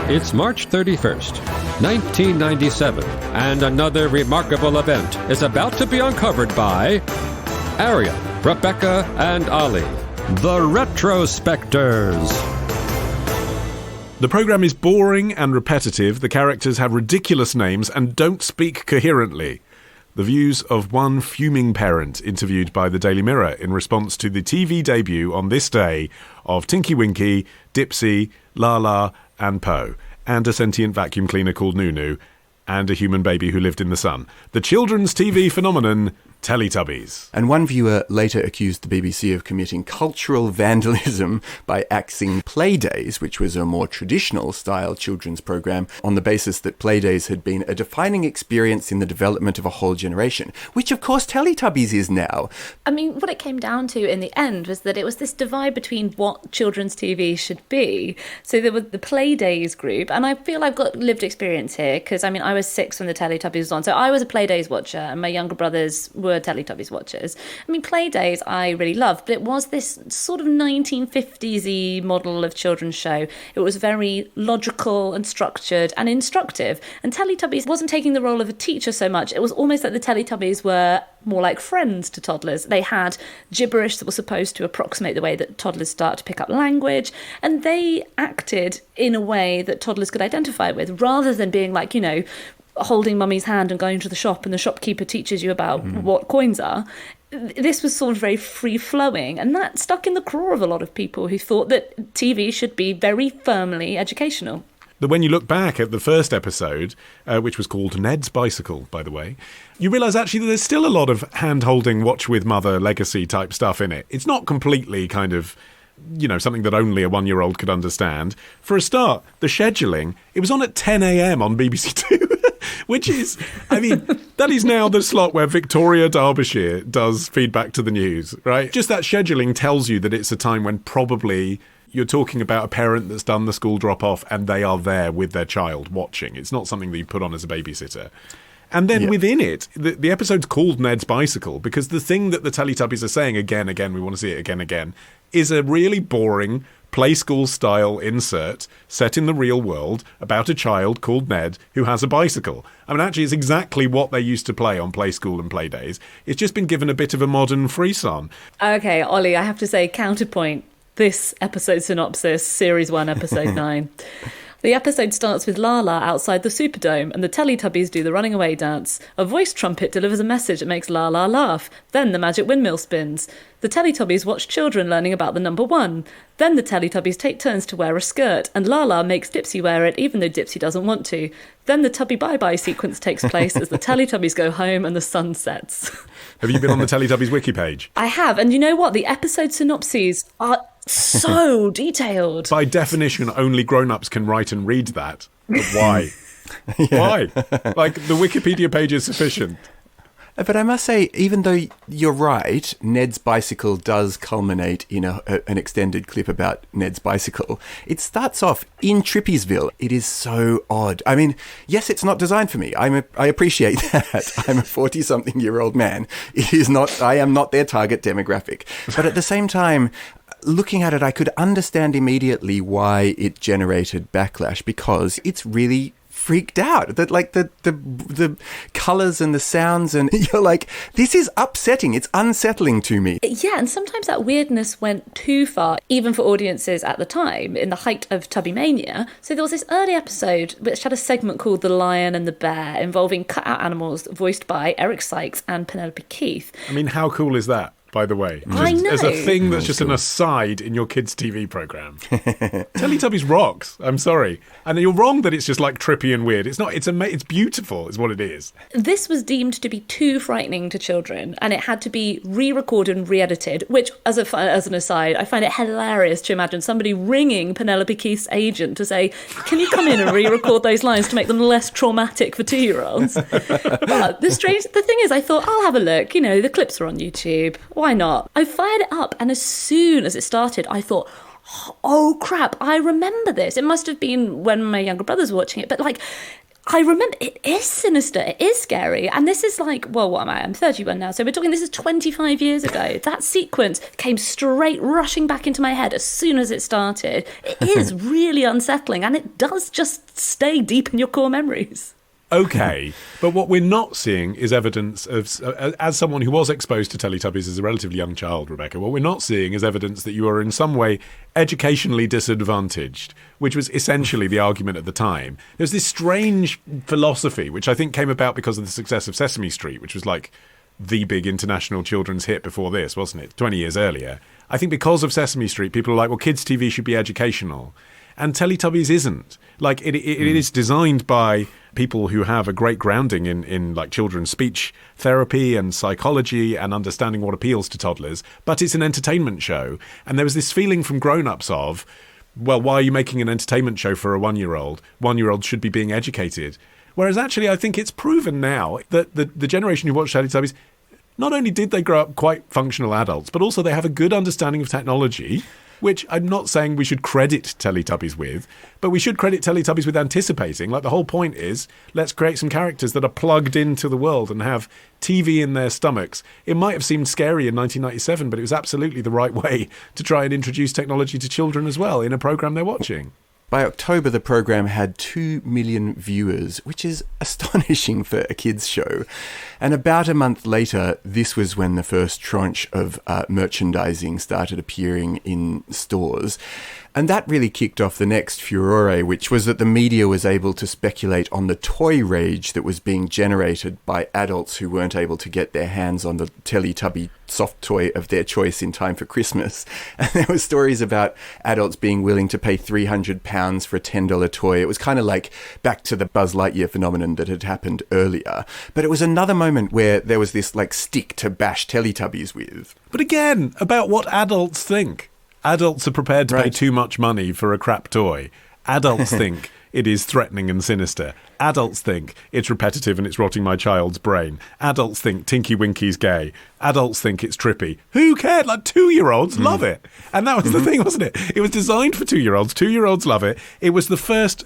It's March 31st, 1997, and another remarkable event is about to be uncovered by Arion, Rebecca, and Olly, the Retrospectors. The programme is boring and repetitive, the characters have ridiculous names and don't speak coherently. The views of one fuming parent interviewed by the Daily Mirror in response to the TV debut on this day of Tinky Winky, Dipsy, Lala and Po, and a sentient vacuum cleaner called Nunu, and a human baby who lived in the sun. The children's TV phenomenon, Teletubbies. And one viewer later accused the BBC of committing cultural vandalism by axing Playdays, which was a more traditional style children's programme, on the basis that Playdays had been a defining experience in the development of a whole generation, which of course Teletubbies is now. I mean, what it came down to in the end was that it was this divide between what children's TV should be. So there was the Playdays group, and I feel I've got lived experience here, because I mean, I was 6 when the Teletubbies was on, so I was a Playdays watcher, and my younger brothers were Teletubbies watchers. I mean, Playdays I really loved, but it was this sort of 1950s-y model of children's show. It was very logical and structured and instructive. And Teletubbies wasn't taking the role of a teacher so much. It was almost like the Teletubbies were more like friends to toddlers. They had gibberish that was supposed to approximate the way that toddlers start to pick up language, and they acted in a way that toddlers could identify with, rather than being like, you know, holding mummy's hand and going to the shop and the shopkeeper teaches you about what coins are. This was sort of very free-flowing, and that stuck in the craw of a lot of people who thought that TV should be very firmly educational. When you look back at the first episode, which was called Ned's Bicycle, by the way, you realise actually that there's still a lot of hand-holding, watch with mother legacy type stuff in it. It's not completely kind of, you know, something that only a 1-year-old could understand. For a start, the scheduling, it was on at 10 a.m. on BBC Two. Which is, I mean, that is now the slot where Victoria Derbyshire does feedback to the news, right? Just that scheduling tells you that it's a time when probably you're talking about a parent that's done the school drop-off and they are there with their child watching. It's not something that you put on as a babysitter. And then within it, the episode's called Ned's Bicycle because the thing that the Teletubbies are saying again, we want to see it again, is a really boring play school style insert set in the real world about a child called Ned who has a bicycle. I mean, actually, it's exactly what they used to play on Play School and Playdays. It's just been given a bit of a modern frisson. Okay, Olly, I have to say, counterpoint. This episode synopsis, Series 1, Episode 9. The episode starts with Lala outside the Superdome, and the Teletubbies do the running away dance. A voice trumpet delivers a message that makes Lala laugh. Then the magic windmill spins. The Teletubbies watch children learning about the number 1. Then the Teletubbies take turns to wear a skirt, and Lala makes Dipsy wear it, even though Dipsy doesn't want to. Then the Tubby Bye-Bye sequence takes place as the Teletubbies go home and the sun sets. Have you been on the Teletubbies Wiki page? I have, and you know what? The episode synopses are so detailed. By definition, only grown-ups can write and read that. But why? Why? Like, the Wikipedia page is sufficient. But I must say, even though you're right, Ned's Bicycle does culminate in an extended clip about Ned's bicycle. It starts off in Trippiesville. It is so odd. I mean, yes, it's not designed for me. I appreciate that. I'm a 40-something-year-old man. I am not their target demographic. But at the same time, looking at it, I could understand immediately why it generated backlash, because it's really freaked out. That, like, the colours and the sounds, and you're like, this is upsetting. It's unsettling to me. Yeah, and sometimes that weirdness went too far, even for audiences at the time, in the height of Tubby mania. So there was this early episode which had a segment called The Lion and the Bear, involving cut-out animals voiced by Eric Sykes and Penelope Keith. I mean, how cool is that? By the way, I know. As a thing that's just an aside in your kids' TV programme. Teletubbies rocks. I'm sorry, and you're wrong that it's just like trippy and weird. It's not. It's beautiful, is what it is. This was deemed to be too frightening to children, and it had to be re-recorded and re-edited. Which, as an aside, I find it hilarious to imagine somebody ringing Penelope Keith's agent to say, "Can you come in and re-record those lines to make them less traumatic for 2-year-olds?" But the thing is, I thought, I'll have a look. You know, the clips are on YouTube. Why not? I fired it up, and as soon as it started, I thought, oh crap, I remember this. It must have been when my younger brothers were watching it, but like, I remember, it is sinister, it is scary, and this is like, well, what am I? I'm 31 now, so we're talking, this is 25 years ago. That sequence came straight rushing back into my head as soon as it started. It is really unsettling, and it does just stay deep in your core memories. Okay, but what we're not seeing is evidence of, as someone who was exposed to Teletubbies as a relatively young child, Rebecca, what we're not seeing is evidence that you are in some way educationally disadvantaged, which was essentially the argument at the time. There's this strange philosophy, which I think came about because of the success of Sesame Street, which was like the big international children's hit before this, wasn't it? 20 years earlier. I think because of Sesame Street, people are like, well, kids' TV should be educational. And Teletubbies isn't. Like, it is designed by people who have a great grounding in like children's speech therapy and psychology and understanding what appeals to toddlers, but it's an entertainment show. And there was this feeling from grown-ups of, well, why are you making an entertainment show for a one-year-old? One-year-olds should be being educated. Whereas actually I think it's proven now that the generation who watched Teletubbies, not only did they grow up quite functional adults, but also they have a good understanding of technology, which I'm not saying we should credit Teletubbies with, but we should credit Teletubbies with anticipating. Like, the whole point is, let's create some characters that are plugged into the world and have TV in their stomachs. It might have seemed scary in 1997, but it was absolutely the right way to try and introduce technology to children as well in a program they're watching. By October, the program had 2 million viewers, which is astonishing for a kids' show. And about a month later, this was when the first tranche of merchandising started appearing in stores. And that really kicked off the next furore, which was that the media was able to speculate on the toy rage that was being generated by adults who weren't able to get their hands on the Teletubby soft toy of their choice in time for Christmas. And there were stories about adults being willing to pay £300 for a $10 toy. It was kind of like back to the Buzz Lightyear phenomenon that had happened earlier. But it was another moment where there was this like stick to bash Teletubbies with. But again, about what adults think. Adults are prepared to pay too much money for a crap toy. Adults think it is threatening and sinister. Adults think it's repetitive and it's rotting my child's brain. Adults think Tinky Winky's gay. Adults think it's trippy. Who cared? Like, 2-year-olds love it. And that was the thing, wasn't it? It was designed for 2-year-olds. 2-year-olds love it. It was the first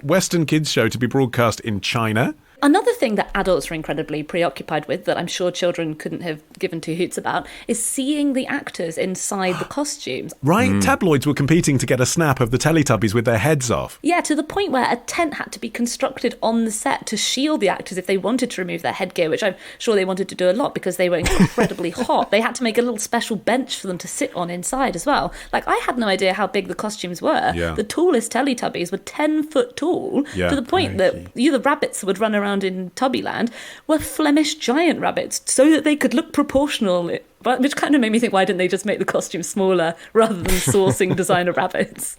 Western kids show to be broadcast in China. Another thing that adults are incredibly preoccupied with, that I'm sure children couldn't have given two hoots about, is seeing the actors inside the costumes. Right? Tabloids were competing to get a snap of the Teletubbies with their heads off. Yeah, to the point where a tent had to be constructed on the set to shield the actors if they wanted to remove their headgear, which I'm sure they wanted to do a lot because they were incredibly hot. They had to make a little special bench for them to sit on inside as well. Like, I had no idea how big the costumes were. Yeah. The tallest Teletubbies were 10 foot tall, Yeah. to the point that the rabbits would run around in Tubbyland were Flemish giant rabbits so that they could look proportional, which kind of made me think, why didn't they just make the costumes smaller rather than sourcing designer rabbits?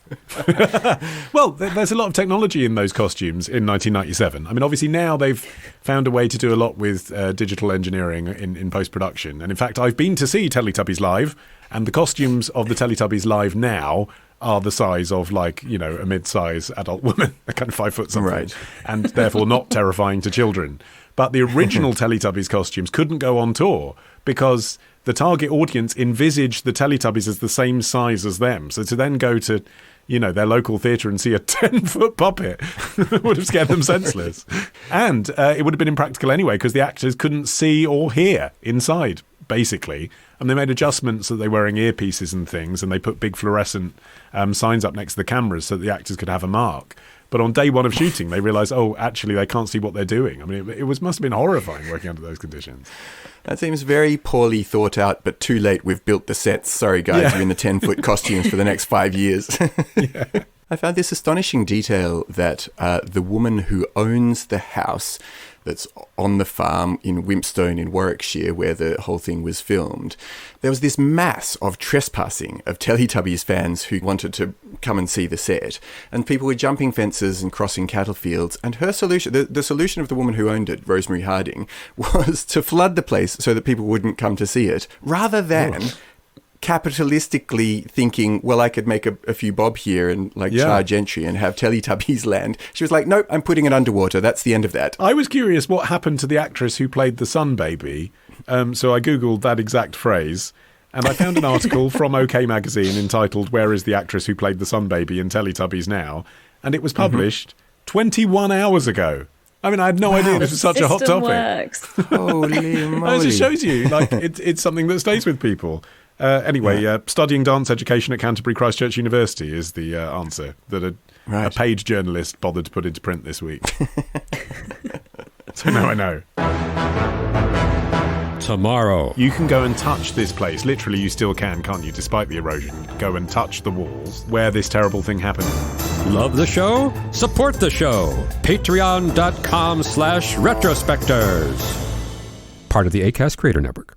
Well, there's a lot of technology in those costumes in 1997. I mean, obviously now they've found a way to do a lot with digital engineering in post-production. And in fact, I've been to see Teletubbies live, and the costumes of the Teletubbies live now are the size of, like, you know, a mid-size adult woman, a kind of 5 foot something, right, and therefore not terrifying to children. But the original Teletubbies costumes couldn't go on tour because the target audience envisaged the Teletubbies as the same size as them. So to then go to, you know, their local theatre and see a 10-foot puppet would have scared them senseless. And it would have been impractical anyway because the actors couldn't see or hear inside, basically. And they made adjustments that they were wearing earpieces and things, and they put big fluorescent signs up next to the cameras so that the actors could have a mark. But on day one of shooting, they realised, oh, actually, they can't see what they're doing. I mean, it must have been horrifying working under those conditions. That seems very poorly thought out, but too late. We've built the sets. Sorry, guys, you're in the 10-foot costumes for the next 5 years. Yeah. I found this astonishing detail that the woman who owns the house that's on the farm in Wimpstone in Warwickshire, where the whole thing was filmed, there was this mass of trespassing of Teletubbies fans who wanted to come and see the set. And people were jumping fences and crossing cattle fields. And her solution, the solution of the woman who owned it, Rosemary Harding, was to flood the place so that people wouldn't come to see it, rather than capitalistically thinking, well, I could make a few bob here and charge entry and have Teletubbies land. She was like, nope, I'm putting it underwater. That's the end of that. I was curious what happened to the actress who played the Sun Baby. So I Googled that exact phrase, and I found an article from OK Magazine entitled, "Where is the actress who played the Sun Baby in Teletubbies now?" And it was published 21 hours ago. I mean, I had no idea this was such a hot System topic. works. Holy moly. It just shows you, like, it's something that stays with people. Anyway, studying dance education at Canterbury Christchurch University is the answer that a paid journalist bothered to put into print this week. So now I know. Tomorrow. You can go and touch this place. Literally, you still can, can't you? Despite the erosion. Go and touch the walls where this terrible thing happened. Love the show? Support the show. Patreon.com/retrospectors. Part of the Acast Creator Network.